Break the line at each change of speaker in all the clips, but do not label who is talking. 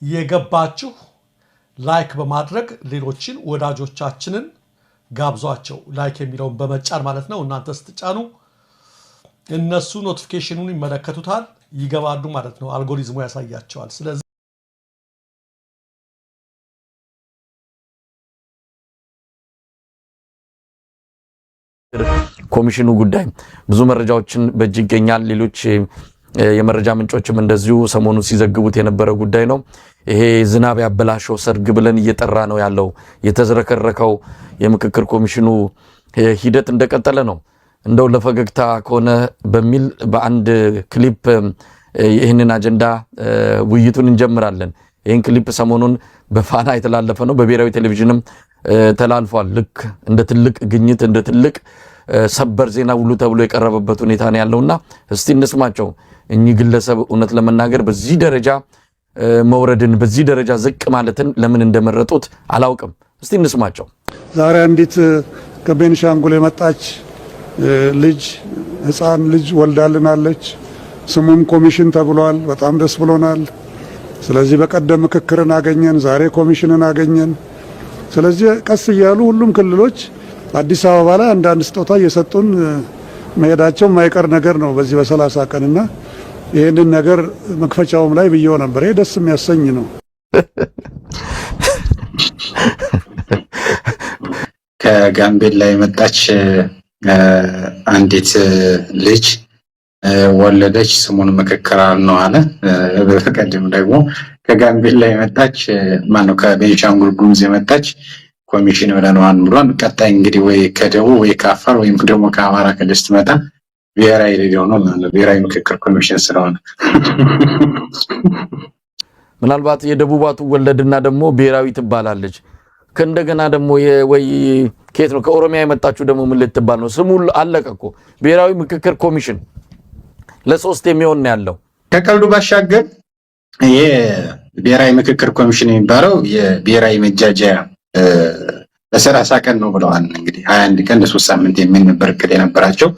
የገባችሁ ላይክ በማድረግ ሌሎችን ወዳጆቻችንን ጋብዟቸው ላይክ የሚለውን በመጫን ማለት ነው እናንተ ስትጫኑ እነሱ ኖቲፊኬሽኑን ይመለከቱታል ይገባሉ ማለት ነው አልጎሪዝሙ ያሳያቸዋል ስለዚህ
ኮሚሽኑ ጉዳይ ብዙ መረጃዎችን በእጅ ይገኛል ሌሎች የመረጃ ምንጮችም እንደዚሁ ሰሞኑ ሲዘግቡት የነበረ ጉዳይ ነው ይሄ ዝናብ ያበላሸው ሰርግ ብለን እየጠራ ነው ያለው የተዝረከረከው የምክክር ኮሚሽኑ ሂደት እንደቀጠለ ነው እንደው ለፈገግታ ከሆነ በሚል በአንድ ክሊፕ ይሄንን አጀንዳ ውይይቱን እንጀምራለን ይሄን ክሊፕ ሰሞኑን በፋና የተላለፈ ነው በብሔራዊ ቴሌቪዥንም ተላልፏል ልክ እንደ ትልቅ ግኝት እንደ ትልቅ ሰበር ዜና ሁሉ ተብሎ የቀረበበት ሁኔታ ነው ያለውና እስቲ እንስማቸው እኚህ ግለሰብ እውነት ለመናገር በዚህ ደረጃ መውረድን በዚህ ደረጃ ዝቅ ማለትን ለምን እንደመረጡት አላውቅም እስቲ እንስማቸው
ዛሬ አንዲት ከቤንሻንጉል የመጣች ልጅ ህፃን ልጅ ወልዳልናለች ስሙም ኮሚሽን ተብሏል በጣም ደስ ብሎናል ስለዚህ በቀደም ምክክርን አገኘን ዛሬ ኮሚሽንን አገኘን ስለዚህ ቀስ ይያሉ ሁሉም ክልሎች አዲስ አበባ ላይ አንዳንድ ስጦታ እየሰጡን መሄዳቸው ማይቀር ነገር ነው በዚህ በ30 ቀንና ይሄንን ነገር መክፈቻውም ላይ ብየው ነበር ይሄ ደስ የሚያሰኝ ነው
ከጋምቤላ የመጣች አንዲት ልጅ ወለደች ስሙን ምክክር ነው አለ በቀደም ደግሞ ከጋምቤላ የመጣች ማነው ከቤንሻንጉል ጉሙዝ የመጣች ኮሚሽን ብለናል ብሏል ቀጣይ እንግዲህ ወይ ከደቡብ ወይ ከአፋር ወይ ደግሞ ከአማራ ክልል ስትመጣ ብሔራዊ ሬዲዮ ነው ብሔራዊ ምክክር ኮሚሽን ስለሆነ
ምናልባት የደቡባቱ ወለድና ደግሞ ብሔራዊ ትባላለች ከእንደገና ደግሞ ወይ ከየት ነው ከኦሮሚያ የመጣችሁ ደግሞ ምን ልትባል ነው ስሙ አለቀቆ ብሔራዊ ምክክር ኮሚሽን ለሶስት የሚሆን ያለው
ከቀልዱ ባሻገር የብሔራዊ ምክክር ኮሚሽን የሚባለው የብሔራዊ መጃጃያ ለ30 ቀን ነው ብለዋል እንግዲህ 21 ቀን ለ3 ሳምንት የሚል ነበር እቅድ የነበራቸው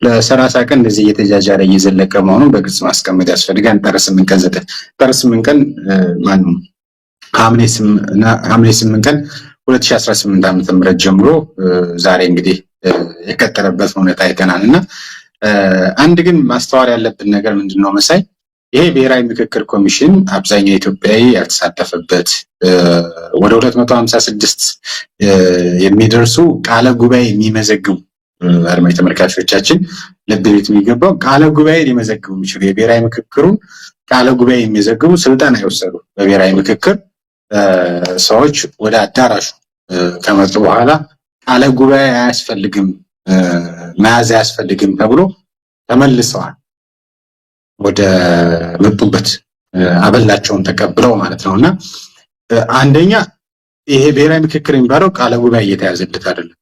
ለ30 ቀን እንደዚህ እየተጃጃለ እየዘለቀ መሆኑን በግልጽ ማስቀመጥ ያስፈልጋል ጥር 8 ቀን ማነው ሐምሌ 8 ቀን 2018 ዓ.ም ጀምሮ ዛሬ እንግዲህ የቀጠለበት ሁኔታ አይተናልና አንድ ግን ማስተዋል ያለብን ነገር ምንድነው መሳይ ይሄ ብሔራዊ ምክክር ኮሚሽን አብዛኛው ኢትዮጵያዊ ያልተሳተፈበት ወደ 256 የሚደርሱ ቃለ ጉባኤ የሚመዘግቡ አድማጭ ተመልካቾቻችን ለብሪት የሚገባው ቃለ ጉባኤ ሊመዘግቡ የሚችሉ የብሔራዊ ምክክሩን ቃለ ጉባኤ የሚመዘግቡ ስልጣን አይወሰዱ በብሔራዊ ምክክር ሰዎች ወደ አዳራሹ ከመጡ በኋላ ቃለ ጉባኤ አያስፈልግም መያዝ አያስፈልግም ተብሎ ተመልሰዋል ወደ መጡበት አበላቸውን ተቀብለው ማለት ነውና አንደኛ ይሄ ብሔራዊ ምክክር የሚባለው ቃለ ጉባኤ እየተያዘለት አይደለም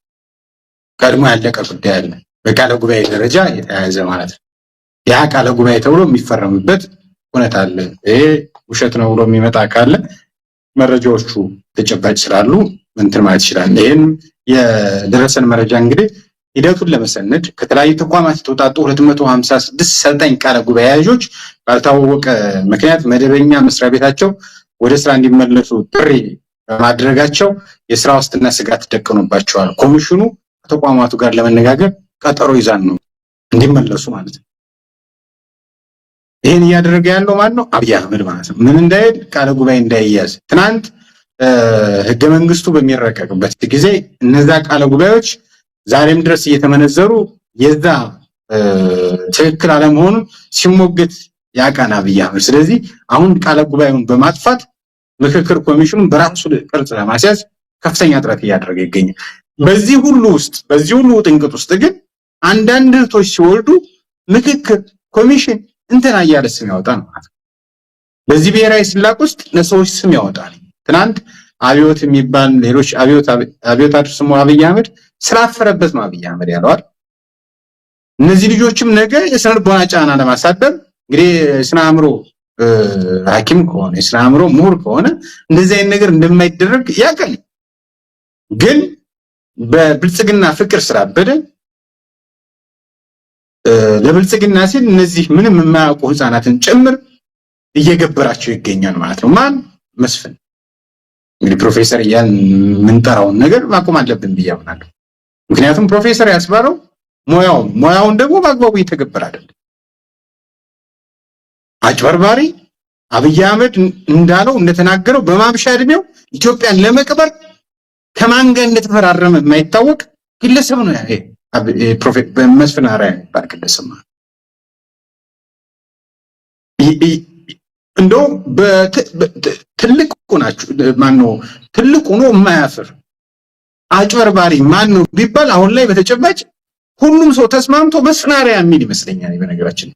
ቀድሞ ያለቀ ጉዳይ አለ በቃለ ጉባኤ ደረጃ የተያዘ ማለት ነው ያ ቃለ ጉባኤ ተብሎ የሚፈረምበት ሁኔታ አለ ይሄ ውሸት ነው ብሎ የሚመጣ ካለ መረጃዎቹ ተጨባጭ ስላሉ እንትን ማለት ይችላል ይሄን የደረሰን መረጃ እንግዲህ ሂደቱን ለመሰነድ ከተለያዩ ተቋማት የተውጣጡ 256 ሰልጣኝ ቃለ ጉባኤ ያዦች ባልታወቀ ምክንያት መደበኛ መስሪያ ቤታቸው ወደ ስራ እንዲመለሱ ጥሪ በማድረጋቸው የስራ ዋስትና ስጋት ደቀኖባቸዋል ኮሚሽኑ ከተቋማቱ ጋር ለመነጋገር ቀጠሮ ይዛን ነው እንዲመለሱ ማለት ነው ይሄን ያደረገ ያለው ማን ነው አብይ አህመድ ማለት ነው ምን እንዳይል ቃለ ጉባኤ እንዳይያዝ ትናንት ህገ መንግስቱ በሚረቀቅበት ጊዜ እነዛ ቃለ ጉባኤዎች ዛሬም ድረስ እየተመነዘሩ የዛ ትክክል አለመሆኑ ሲሞግት ያቃና አብይ አህመድ ስለዚህ አሁን ቃለ ጉባኤውን በማጥፋት ምክክር ኮሚሽኑን በራሱ ቅርጽ ለማስያዝ ከፍተኛ ጥረት እያደረገ ይገኛል በዚህ ሁሉ ጥንቅጥ ውስጥ ግን አንዳንድ እህቶች ሲወልዱ ምክክር ኮሚሽን እንትና እያለ ስም ያወጣ ነው ማለት ነው በዚህ ብሔራዊ ስላቅ ውስጥ ለሰዎች ስም ያወጣል ትናንት አብዮት የሚባል ሌሎች አብዮት አድርሶ አብይ አህመድ ስላፈረበት ነው አብይ አህመድ ያለው እነዚህ ልጆችም ነገ የስነ ልቦና ጫና ለማሳደር እንግዲህ ስነ አእምሮ ሐኪም ከሆነ ስነ አእምሮ ምሁር ከሆነ እንደዚህ አይነት ነገር እንደማይደረግ ያቀል ግን በብልጽግና ፍቅር ስላበደ ለብልጽግና ሲል እነዚህ ምንም የማያውቁ ህፃናትን ጭምር እየገበራቸው ይገኛል ማለት ነው ማን መስፍን እንግዲህ ፕሮፌሰር እያል ምንጠራውን ነገር ማቆም አለብን ብዬ አምናለሁ። ምክንያቱም ፕሮፌሰር ያስባለው ሙያውን ደግሞ በአግባቡ እየተገበረ አይደለም። አጭበርባሪ አብይ አህመድ እንዳለው እንደተናገረው በማምሻ እድሜው ኢትዮጵያን ለመቅበር ከማን ጋር እንደተፈራረመ የማይታወቅ ግለሰብ ነው። ይሄ ፕሮፌሰር መስፍን አርአያ የሚባል ግለሰብ ነው። እንደው ትልቁ ነው የማያፍር አጭበርባሪ ማን ነው ቢባል አሁን ላይ በተጨባጭ ሁሉም ሰው ተስማምቶ መስፍን አርአያ የሚል ይመስለኛል። በነገራችን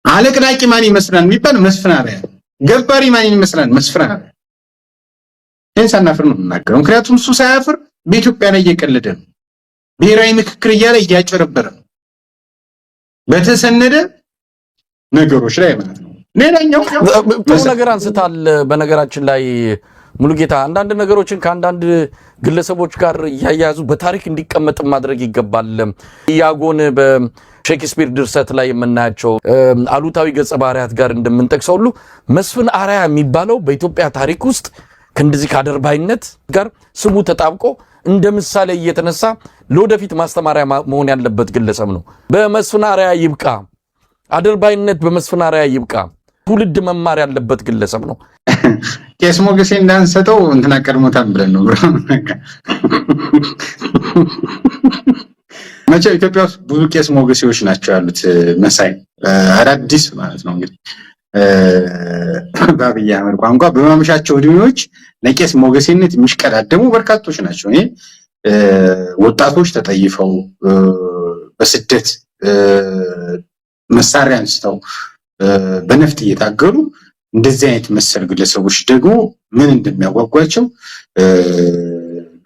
አለቅላቂ ማን ይመስላል የሚባል መስፍን አርአያ፣ ገባሪ ማን ይመስላል መስፍን አርአያ። ይህን ሳናፍር ነው የምናገረው። ምክንያቱም እሱ ሳያፍር በኢትዮጵያ ላይ እየቀለደ ነው። ብሔራዊ ምክክር እያለ እያጨረበረ ነው በተሰነደ ነገሮች ላይ ማለት ነው። ሌላኛው
ጥሩ ነገር አንስታል። በነገራችን ላይ ሙሉጌታ አንዳንድ ነገሮችን ከአንዳንድ ግለሰቦች ጋር እያያዙ በታሪክ እንዲቀመጥ ማድረግ ይገባል። ኢያጎን በሼክስፒር ድርሰት ላይ የምናያቸው አሉታዊ ገጸ ባህሪያት ጋር እንደምንጠቅሰው ሁሉ መስፍን አርአያ የሚባለው በኢትዮጵያ ታሪክ ውስጥ ከእንደዚህ ከአደርባይነት ጋር ስሙ ተጣብቆ እንደ ምሳሌ እየተነሳ ለወደፊት ማስተማሪያ መሆን ያለበት ግለሰብ ነው። በመስፍን አርአያ ይብቃ፣ አደርባይነት በመስፍን አርአያ ይብቃ። ትውልድ መማር ያለበት ግለሰብ ነው።
ቄስ ሞገሴ እንዳንሰጠው እንትና ቀድሞታል ብለን ነው። መቼም ኢትዮጵያ ውስጥ ብዙ ቄስ ሞገሴዎች ናቸው ያሉት መሳይ አዳዲስ ማለት ነው። እንግዲህ በአብይ አህመድ ቋንቋ በማምሻቸው እድሜዎች ለቄስ ሞገሴነት የሚሽቀዳደሙ በርካቶች ናቸው። እኔ ወጣቶች ተጠይፈው በስደት መሳሪያ አንስተው በነፍጥ እየታገሉ እንደዚህ አይነት መሰል ግለሰቦች ደግሞ ምን እንደሚያጓጓቸው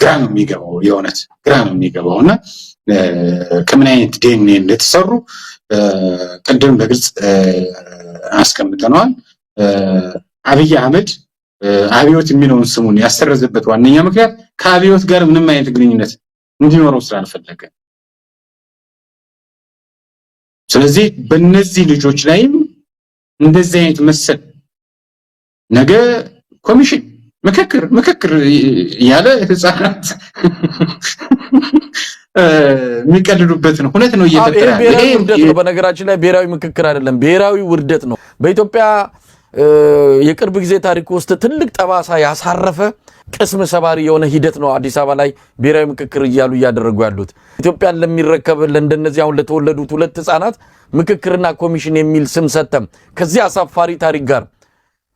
ግራ ነው የሚገባው። የእውነት ግራ ነው የሚገባውና ከምን አይነት ዲኤንኤ እንደተሰሩ ቅድም በግልጽ አስቀምጠነዋል። አብይ አህመድ አብዮት የሚለውን ስሙን ያሰረዘበት ዋነኛ ምክንያት ከአብዮት ጋር ምንም አይነት ግንኙነት እንዲኖረው ስላልፈለገ። ስለዚህ በእነዚህ ልጆች ላይም እንደዚህ አይነት መሰል ነገ ኮሚሽን ምክክር ያለ ህፃናት የሚቀልዱበት ነው። እውነት ነው እየፈጠረ
ብሔራዊ ውርደት ነው። በነገራችን ላይ ብሔራዊ ምክክር አይደለም፣ ብሔራዊ ውርደት ነው። በኢትዮጵያ የቅርብ ጊዜ ታሪክ ውስጥ ትልቅ ጠባሳ ያሳረፈ ቅስም ሰባሪ የሆነ ሂደት ነው አዲስ አበባ ላይ ብሔራዊ ምክክር እያሉ እያደረጉ ያሉት። ኢትዮጵያን ለሚረከብ ለእንደነዚህ አሁን ለተወለዱት ሁለት ህፃናት ምክክርና ኮሚሽን የሚል ስም ሰጥተም ከዚህ አሳፋሪ ታሪክ ጋር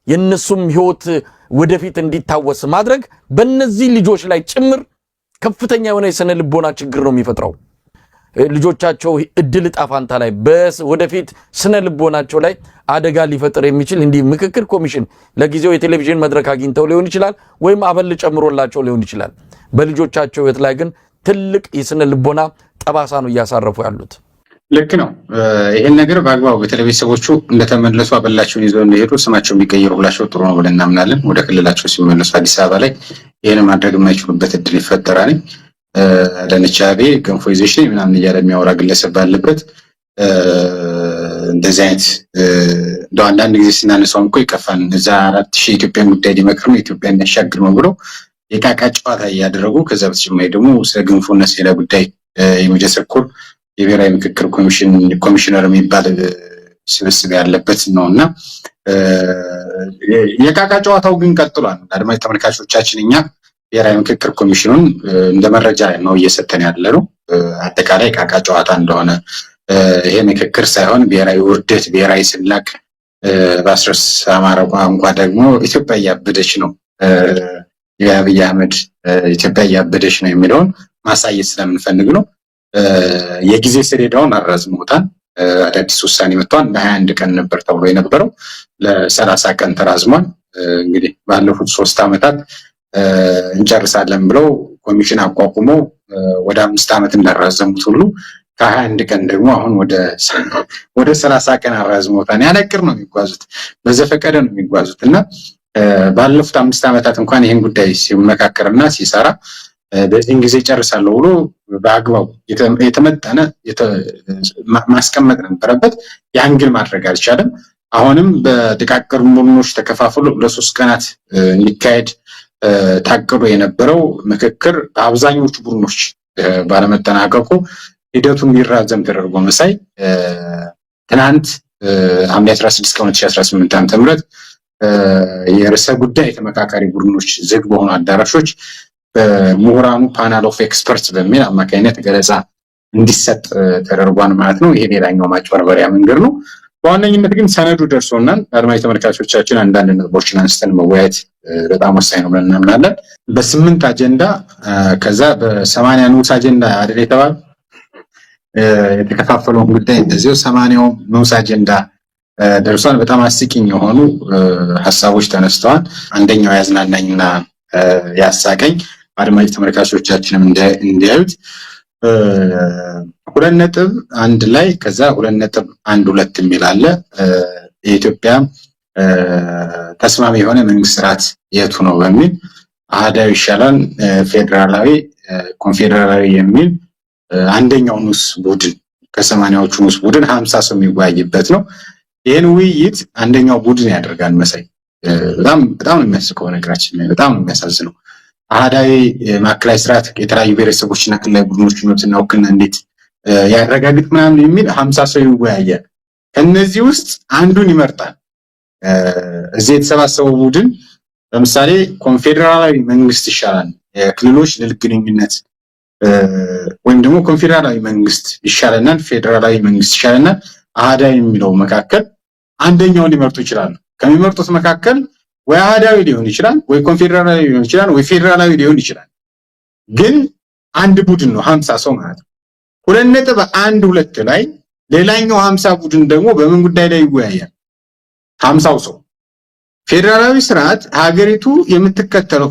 የነሱም ህይወት ወደፊት እንዲታወስ ማድረግ በእነዚህ ልጆች ላይ ጭምር ከፍተኛ የሆነ የስነ ልቦና ችግር ነው የሚፈጥረው። ልጆቻቸው እድል ጣፋንታ ላይ ወደፊት ስነ ልቦናቸው ላይ አደጋ ሊፈጥር የሚችል እንዲህ ምክክር ኮሚሽን ለጊዜው የቴሌቪዥን መድረክ አግኝተው ሊሆን ይችላል፣ ወይም አበል ጨምሮላቸው ሊሆን ይችላል። በልጆቻቸው ህይወት ላይ ግን ትልቅ የስነ ልቦና ጠባሳ ነው እያሳረፉ ያሉት።
ልክ ነው። ይሄን ነገር በአግባቡ በተለይ ቤተሰቦቹ እንደተመለሱ አበላቸውን ይዘው እንደሄዱ ስማቸው ቢቀየሩ ብላቸው ጥሩ ነው ብለን እናምናለን። ወደ ክልላቸው ሲመለሱ አዲስ አበባ ላይ ይሄን ማድረግ የማይችሉበት እድል ይፈጠራል። አዳነች አቤቤ ገንፎ ይዘሽ ምናምን እያለ የሚያወራ ግለሰብ ባለበት እንደዚህ አይነት እንደው አንዳንድ ጊዜ ስናነሳውም እኮ ይቀፋል። እዛ 4000 የኢትዮጵያን ጉዳይ ሊመክር ነው ኢትዮጵያን ያሻግር ነው ብለው የቃቃ ጨዋታ እያደረጉ ከዛ በተጨማሪ ደግሞ ስለ ገንፎና ስለ ጉዳይ የሚደሰኩር የብሔራዊ ምክክር ኮሚሽነር የሚባል ስብስብ ያለበት ነውና የቃቃ ጨዋታው ግን ቀጥሏል። አድማጭ ተመልካቾቻችን እኛ ብሔራዊ ምክክር ኮሚሽኑን እንደ መረጃ ነው እየሰጠን ያለነው። አጠቃላይ ቃቃ ጨዋታ እንደሆነ ይሄ ምክክር ሳይሆን ብሔራዊ ውርደት፣ ብሔራዊ ስላቅ በአስረስ አማራ ቋንቋ ደግሞ ኢትዮጵያ እያበደች ነው፣ የአብይ አህመድ ኢትዮጵያ እያበደች ነው የሚለውን ማሳየት ስለምንፈልግ ነው። የጊዜ ሰሌዳውን አራዝመውታል። አዳዲስ ውሳኔ መጥቷል። በ21 ቀን ነበር ተብሎ የነበረው ለ30 ቀን ተራዝሟል። እንግዲህ ባለፉት 3 ዓመታት እንጨርሳለን ብለው ኮሚሽን አቋቁመው ወደ 5 ዓመት እንዳራዘሙት ሁሉ ከ21 ቀን ደግሞ አሁን ወደ 30 ቀን አራዝመውታል። ያለ እቅድ ነው የሚጓዙት፣ በዘፈቀደ ነው የሚጓዙት እና ባለፉት 5 ዓመታት እንኳን ይህን ጉዳይ ሲመካከርና ሲሰራ በዚህን ጊዜ ጨርሳለሁ ብሎ በአግባቡ የተመጠነ ማስቀመጥ ነበረበት። ያን ግን ማድረግ አልቻለም። አሁንም በጥቃቅን ቡድኖች ተከፋፍሎ ለ3 ቀናት እንዲካሄድ ታቅዶ የነበረው ምክክር በአብዛኞቹ ቡድኖች ባለመጠናቀቁ ሂደቱ እንዲራዘም ተደርጎ መሳይ ትናንት ሐምሌ 16 ቀን 2018 ዓ.ም የርዕሰ ጉዳይ ተመካካሪ ቡድኖች ዝግ በሆኑ አዳራሾች በምሁራኑ ፓናል ኦፍ ኤክስፐርትስ በሚል አማካኝነት ገለጻ እንዲሰጥ ተደርጓል ማለት ነው። ይሄ ሌላኛው ማጭበርበሪያ መንገድ ነው። በዋነኝነት ግን ሰነዱ ደርሶናል። አድማጭ ተመልካቾቻችን አንዳንድ ነጥቦችን አንስተን መወያየት በጣም ወሳኝ ነው ብለን እናምናለን። በ8 አጀንዳ ከዛ በ80 ንዑስ አጀንዳ አይደል የተባለ የተከፋፈለውን ጉዳይ እንደዚሁ 80 ንዑስ አጀንዳ ደርሷል። በጣም አስቂኝ የሆኑ ሐሳቦች ተነስተዋል። አንደኛው ያዝናናኝና ያሳቀኝ አድማጭ ተመልካቾቻችንም እንዲያዩት 2.1 ላይ ከዛ 2.12 የሚል አለ። የኢትዮጵያ ተስማሚ የሆነ መንግስት ስርዓት የቱ ነው በሚል አህዳዊ ይሻላል ፌዴራላዊ ኮንፌዴራላዊ የሚል አንደኛው ንዑስ ቡድን ከ80ዎቹ ንዑስ ቡድን 50 ሰው የሚወያይበት ነው። ይሄን ውይይት አንደኛው ቡድን ያደርጋል መሳይ። በጣም ነው የሚያስቀው ነገራችን ላይ በጣም ነው የሚያሳዝነው። አህዳዊ ማዕከላዊ ስርዓት የተለያዩ ብሔረሰቦችና ክልላዊ ቡድኖችን መብትና ውክልና እንዴት ያረጋግጥ ምናምን የሚል 50 ሰው ይወያያል። ከነዚህ ውስጥ አንዱን ይመርጣል። እዚህ የተሰባሰበው ቡድን ለምሳሌ ኮንፌዴራላዊ መንግስት ይሻላል፣ የክልሎች ልልቅ ግንኙነት ወይም ደግሞ ኮንፌዴራላዊ መንግስት ይሻለናል፣ ፌዴራላዊ መንግስት ይሻለናል፣ አህዳዊ የሚለው መካከል አንደኛውን ሊመርጡ ይችላሉ። ከሚመርጡት መካከል ወይ አህዳዊ ሊሆን ይችላል፣ ወይ ኮንፌዴራላዊ ሊሆን ይችላል፣ ወይ ፌዴራላዊ ሊሆን ይችላል። ግን አንድ ቡድን ነው 50 ሰው ማለት ነው። 2.12 ላይ ሌላኛው 50 ቡድን ደግሞ በምን ጉዳይ ላይ ይወያያል? 50 ሰው ፌዴራላዊ ስርዓት ሀገሪቱ የምትከተለው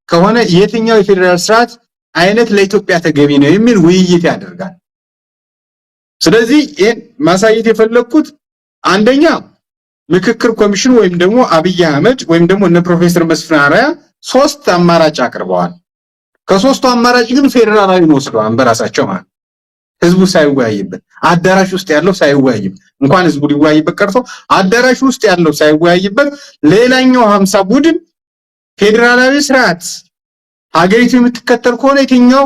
ከሆነ የትኛው የፌዴራል ስርዓት አይነት ለኢትዮጵያ ተገቢ ነው የሚል ውይይት ያደርጋል። ስለዚህ ይሄን ማሳየት የፈለኩት አንደኛ ምክክር ኮሚሽን ወይም ደግሞ አብይ አህመድ ወይም ደግሞ እነ ፕሮፌሰር መስፍን አርአያ 3 አማራጭ አቅርበዋል። ከ3ቱ አማራጭ ግን ፌዴራላዊ ወስደዋል በራሳቸው ማለት ህዝቡ ሳይወያይበት አዳራሽ ውስጥ ያለው ሳይወያይበት እንኳን ህዝቡ ሊወያይበት ቀርቶ አዳራሽ ውስጥ ያለው ሳይወያይበት ሌላኛው 50 ቡድን ፌዴራላዊ ስርዓት ሀገሪቱ የምትከተል ከሆነ የትኛው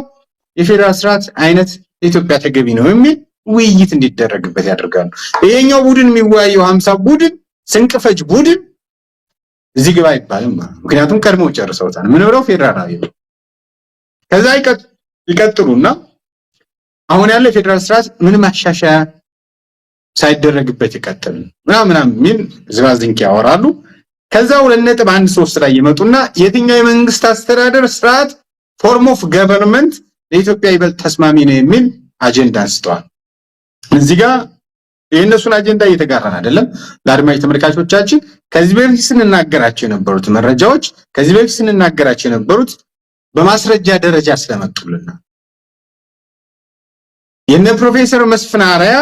የፌዴራል ስርዓት አይነት ኢትዮጵያ ተገቢ ነው የሚል ውይይት እንዲደረግበት ያደርጋሉ። ይሄኛው ቡድን የሚወያየው 50 ቡድን ስንቅፈጅ ቡድን እዚህ ግባ አይባልም። ምክንያቱም ቀድሞ ጨርሰውታል። ምን ብለው ፌዴራላዊ ነው። ከዛ ይቀጥሉና አሁን ያለው የፌዴራል ስርዓት ምንም ማሻሻያ ሳይደረግበት ይቀጥል ምናምን የሚል ዝባዝንኪ ያወራሉ። ከዛ 2.13 ላይ ይመጡና የትኛው የመንግስት አስተዳደር ስርዓት ፎርም ኦፍ ገቨርንመንት ለኢትዮጵያ ይበልጥ ተስማሚ ነው የሚል አጀንዳ አንስተዋል። እዚህ ጋር የእነሱን አጀንዳ እየተጋራን አይደለም። ለአድማጭ ተመልካቾቻችን ከዚህ በፊት ስንናገራቸው የነበሩት መረጃዎች ከዚህ በፊት ስንናገራቸው የነበሩት በማስረጃ ደረጃ ስለመጡልና የነ ፕሮፌሰር መስፍን አርአያ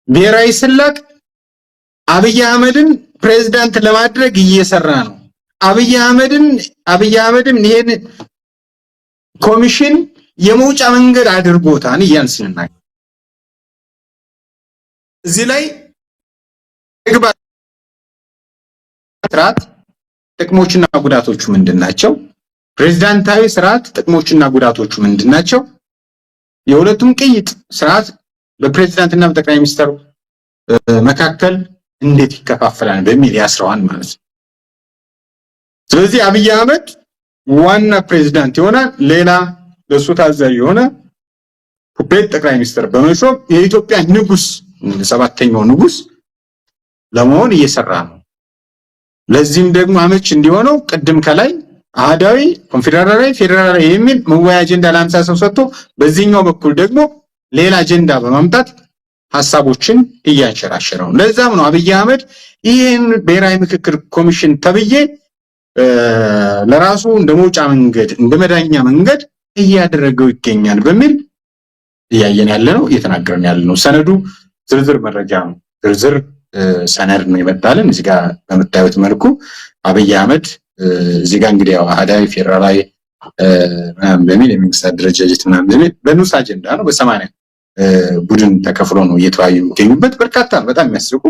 ብሔራዊ ስላቅ አብይ አህመድን ፕሬዝዳንት ለማድረግ እየሰራ ነው። አብይ አህመድን ይሄን ኮሚሽን የመውጫ መንገድ አድርጎታል እያን ስንናገር እዚህ ላይ ስርዓት ጥቅሞችና ጉዳቶቹ ምንድናቸው? ፕሬዝዳንታዊ ስርዓት ጥቅሞችና ጉዳቶቹ ምንድናቸው? የሁለቱም ቅይጥ ስርዓት በፕሬዝዳንትና በጠቅላይ ሚኒስትሩ መካከል እንዴት ይከፋፈላል በሚል ያስረዋል ማለት ነው። ስለዚህ አብይ አህመድ ዋና ፕሬዝዳንት ይሆናል። ሌላ ለሱ ታዛዥ የሆነ ፑፔት ጠቅላይ ሚኒስትር በመሾም የኢትዮጵያ ንጉስ 7ኛው ንጉስ ለመሆን እየሰራ ነው። ለዚህም ደግሞ አመች እንዲሆነው ቅድም ከላይ አህዳዊ፣ ኮንፌዴራላዊ፣ ፌዴራላዊ የሚል መወያያ አጀንዳ ለ50 ሰው ሰጥቶ በዚህኛው በኩል ደግሞ ሌላ አጀንዳ በማምጣት ሐሳቦችን እያንሸራሸረው። ለዛም ነው አብይ አህመድ ይህን ብሔራዊ ምክክር ኮሚሽን ተብዬ ለራሱ እንደ መውጫ መንገድ እንደ መዳኛ መንገድ እያደረገው ይገኛል በሚል እያየን ያለ ነው፣ እየተናገረን ያለ ነው። ሰነዱ ዝርዝር መረጃ ነው፣ ዝርዝር ሰነድ ነው ይመጣልን። እዚህ ጋር በምታዩት መልኩ አብይ አህመድ እዚህ ጋር እንግዲህ ያው አህዳዊ ፌዴራላዊ ምናምን በሚል የመንግስት አደረጃጀት ምናምን በሚል በንዑስ አጀንዳ ነው በ80 ቡድን ተከፍሎ ነው እየተወያዩ የሚገኙበት። በርካታ ነው፣ በጣም የሚያስቁ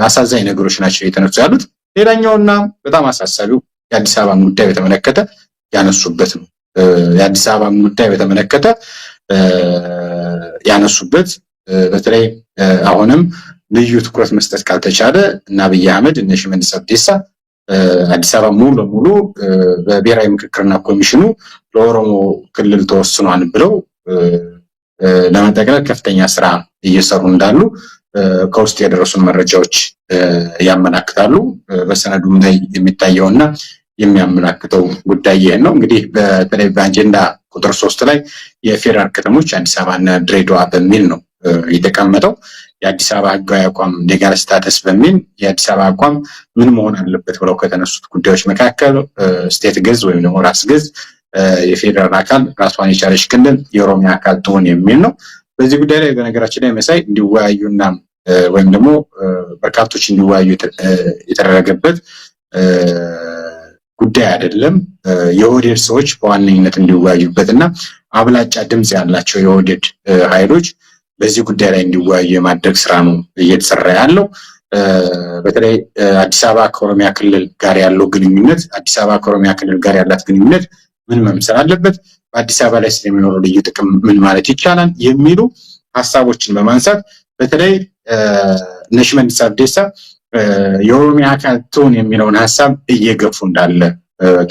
አሳዛኝ ነገሮች ናቸው የተነሱ ያሉት። ሌላኛውና በጣም አሳሳቢው የአዲስ አበባን ጉዳይ በተመለከተ ያነሱበት ነው። የአዲስ አበባን ጉዳይ በተመለከተ ያነሱበት በተለይ አሁንም ልዩ ትኩረት መስጠት ካልተቻለ እና አብይ አህመድ እና ሽመልስ አብዲሳ አዲስ አበባ ሙሉ ለሙሉ በብሔራዊ ምክክርና ኮሚሽኑ ለኦሮሞ ክልል ተወስኗል ብለው ለመጠቅለል ከፍተኛ ስራ እየሰሩ እንዳሉ ከውስጥ የደረሱን መረጃዎች ያመላክታሉ። በሰነዱም ላይ የሚታየውና የሚያመላክተው ጉዳይ ይሄን ነው። እንግዲህ በተለይ በአጀንዳ ቁጥር 3 ላይ የፌደራል ከተሞች አዲስ አበባና ድሬዳዋ በሚል ነው የተቀመጠው። የአዲስ አበባ ህጋዊ አቋም ሌጋል ስታተስ በሚል የአዲስ አበባ አቋም ምን መሆን አለበት ብለው ከተነሱት ጉዳዮች መካከል ስቴት ገዝ ወይም ደግሞ ራስ ገዝ፣ የፌደራል አካል ራሷን የቻለች ክልል፣ የኦሮሚያ አካል ትሆን የሚል ነው። በዚህ ጉዳይ ላይ በነገራችን ላይ መሳይ እንዲወያዩና ወይም ደግሞ በርካቶች እንዲወያዩ የተደረገበት ጉዳይ አይደለም። የኦህዴድ ሰዎች በዋነኝነት እንዲወያዩበትና አብላጫ ድምጽ ያላቸው የኦህዴድ ኃይሎች በዚህ ጉዳይ ላይ እንዲወያዩ የማድረግ ስራ ነው እየተሰራ ያለው። በተለይ አዲስ አበባ ከኦሮሚያ ክልል ጋር ያለው ግንኙነት፣ አዲስ አበባ ከኦሮሚያ ክልል ጋር ያላት ግንኙነት ምን መምሰል አለበት፣ በአዲስ አበባ ላይ ስለሚኖረው ልዩ ጥቅም ምን ማለት ይቻላል የሚሉ ሀሳቦችን በማንሳት በተለይ እነ ሽመልስ አብዲሳ የኦሮሚያ አካል ትሁን የሚለውን ሀሳብ እየገፉ እንዳለ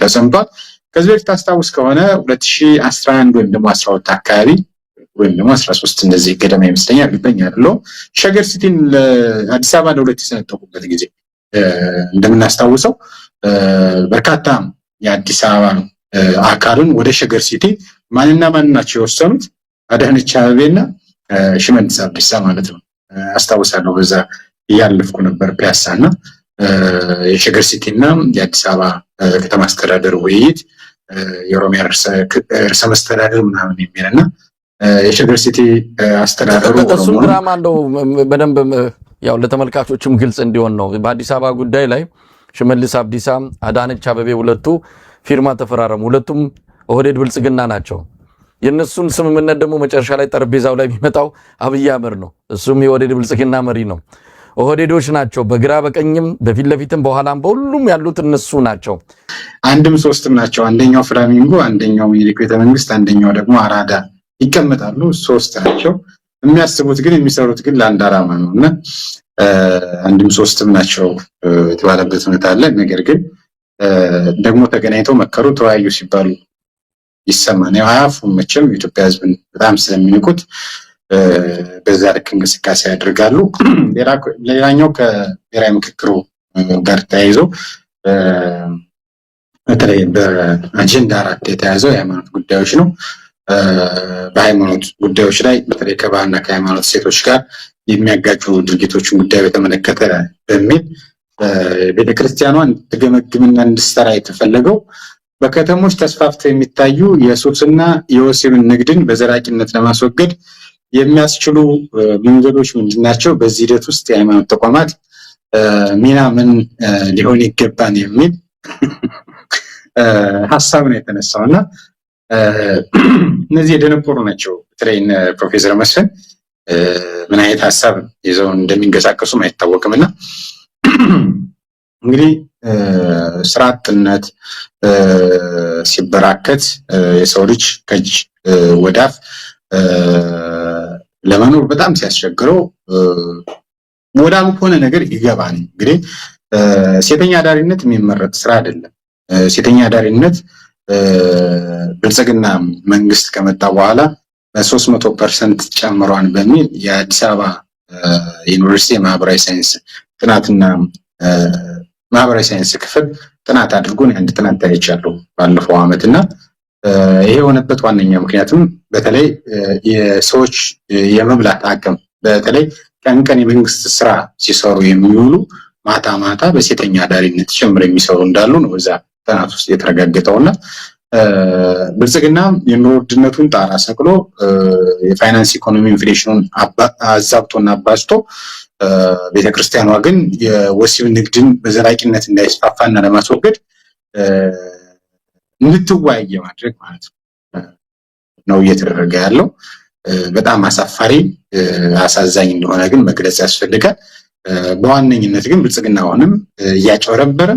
ተሰምቷል። ከዚህ በፊት ታስታውስ ከሆነ 2011 ወይም ደግሞ 12 አካባቢ ወይም ደግሞ 13 እንደዚህ ገደማ ይመስለኛል፣ እርግጠኛ አይደለሁም፣ ሸገር ሲቲን አዲስ አበባ ለሁለት የሰነጠቁበት ጊዜ እንደምናስታውሰው በርካታ የአዲስ አበባ አካልን ወደ ሸገር ሲቲ ማንና ማን ናቸው የወሰኑት? አዳነች አቤቤና ሽመልስ አብዲሳ ማለት ነው። አስታውሳለሁ በዛ እያለፍኩ ነበር ፒያሳና የሸገር ሲቲና የአዲስ አበባ ከተማ አስተዳደር ውይይት የኦሮሚያ ርዕሰ መስተዳደር ምናምን የሚልና የሸገር ሲቲ አስተዳደሩ
እሱም ድራማ እንደው በደንብ ያው ለተመልካቾችም ግልጽ እንዲሆን ነው። በአዲስ አበባ ጉዳይ ላይ ሽመልስ አብዲሳ፣ አዳነች አቤቤ ሁለቱ ፊርማ ተፈራረሙ። ሁለቱም ኦህዴድ ብልጽግና ናቸው። የነሱን ስምምነት ደግሞ መጨረሻ ላይ ጠረጴዛው ላይ የሚመጣው አብይ አህመድ ነው። እሱም የኦህዴድ ብልጽግና መሪ ነው። ኦህዴዶች ናቸው። በግራ በቀኝም በፊት ለፊትም በኋላም በሁሉም ያሉት እነሱ ናቸው።
አንድም ሶስትም ናቸው። አንደኛው ፍላሚንጎ፣ አንደኛው ሚኒሊክ ቤተመንግስት፣ አንደኛው ደግሞ አራዳ ይቀመጣሉ። ሶስት ናቸው። የሚያስቡት ግን የሚሰሩት ግን ለአንድ ዓላማ ነው እና አንድም ሶስትም ናቸው የተባለበት ሁኔታ አለ። ነገር ግን ደግሞ ተገናኝተው መከሩ ተወያዩ ሲባሉ ይሰማል። አያፉም መቼም የኢትዮጵያ ሕዝብን በጣም ስለሚንቁት በዛ ልክ እንቅስቃሴ ያደርጋሉ። ሌላኛው ከብሔራዊ ምክክሩ ጋር ተያይዞ በተለይ በአጀንዳ 4 የተያዘው የሃይማኖት ጉዳዮች ነው። በሃይማኖት ጉዳዮች ላይ በተለይ ከባህልና ከሃይማኖት ሴቶች ጋር የሚያጋጩ ድርጊቶችን ጉዳይ በተመለከተ በሚል ቤተክርስቲያኗን እንድትገመግምና እንድትሰራ የተፈለገው በከተሞች ተስፋፍተው የሚታዩ የሱስና የወሲብ ንግድን በዘላቂነት ለማስወገድ የሚያስችሉ መንገዶች ምንድናቸው? በዚህ ሂደት ውስጥ የሃይማኖት ተቋማት ሚና ምን ሊሆን ይገባን የሚል ሀሳብ ነው የተነሳውና እነዚህ የደነቆሩ ናቸው። በተለይ ፕሮፌሰር መስፍን ምን አይነት ሀሳብ ይዘው እንደሚንቀሳቀሱም አይታወቅምና እንግዲህ ስራ አጥነት ሲበራከት የሰው ልጅ ከእጅ ወደ አፍ ለመኖር በጣም ሲያስቸግረው ወዳልሆነ ነገር ይገባል። እንግዲህ ሴተኛ አዳሪነት የሚመረጥ ስራ አይደለም። ሴተኛ አዳሪነት ብልጽግና መንግስት ከመጣ በኋላ በ300% ጨምሯን በሚል የአዲስ አበባ ዩኒቨርሲቲ የማህበራዊ ሳይንስ ጥናትና ማህበራዊ ሳይንስ ክፍል ጥናት አድርጎ አንድ ጥናት ታይቻለሁ ባለፈው ዓመትና ይሄ የሆነበት ዋነኛ ምክንያቱም በተለይ የሰዎች የመብላት አቅም በተለይ ቀን የመንግስት ስራ ሲሰሩ የሚውሉ ማታ ማታ በሴተኛ አዳሪነት ጭምር የሚሰሩ እንዳሉ ነው በዛ ጥናት ውስጥ የተረጋገጠውና ብልጽግና የኑሮ ውድነቱን ጣራ ሰቅሎ የፋይናንስ ኢኮኖሚ ኢንፍሌሽኑን አዛብቶና አባዝቶ ቤተክርስቲያኗ ግን የወሲብ ንግድን በዘላቂነት እንዳይስፋፋና ለማስወገድ እንድትወያይ ማድረግ ማለት ነው እየተደረገ ያለው። በጣም አሳፋሪ አሳዛኝ እንደሆነ ግን መግለጽ ያስፈልጋል። በዋነኝነት ግን ብልጽግና አሁንም እያጭበረበረ